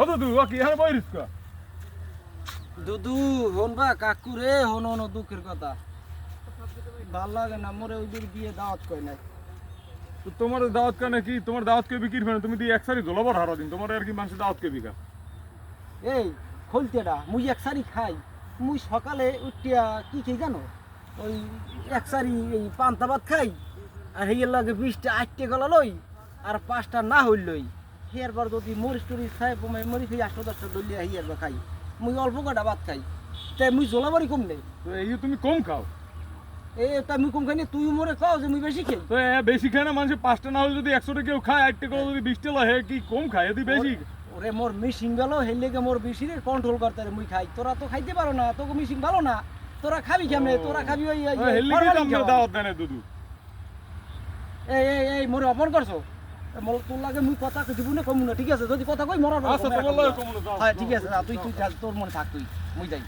ও দুদু ও কি এখানে বইরিস কা দুদু হনবা কাকু রে হন দুঃখের কথা ভাল লাগে না মোরে ওইদের বিয়ে দাওয়াত কই নাই তো তোমার দাওয়াত কানে কি তোমার দাওয়াত কে বিকির ফেনে তুমি দি একসারি জলাবার হারা দিন তোমার আর কি মানুষ দাওয়াত কে বিকা এই খলতেডা মুই একসারি খাই মুই সকালে উঠিয়া কি খাই জানো ওই একসারি এই পান্তা ভাত খাই আর হেয়ের লাগে 20টা 8টে গলা লই আর 5টা না হইলই হেয়ারবার যদি মরিচ টরিচ খাই মরিচ 8-10টা ডলিয়া হেয়ারবার খাই মুই অল্প কটা ভাত খাই তাই মুই জলাবারি কম নেই তো এই তুমি কম খাও তা মুই কম খাই না তুই মোরে খাও যে মুই বেশি খাই তো বেশি খায় না মানুষ 5টা না হলে যদি 100টা কেউ খায় 8টা করে যদি 20টা লয় হে কি কম খায় এদি বেশি ওরে মোর মিশিং ভালো হেলেগে মোর বেশি রে কন্ট্রোল করতে রে মুই খাই তোরা তো খাইতে পারো না তোকে মিশিং ভালো না তোরা খাবি কেমনে তোরা খাবি ওই হেললিগে আমরা দাওয়াত দেনে দুদু এই মোরে অপমান করছো মোর তোর লাগে মুই কথা দিব না কমু না ঠিক আছে যদি কথা কই মরার আচ্ছা তোমার লাগে কম না হ্যাঁ ঠিক আছে তুই তোর মনে থাক তুই মুই যাই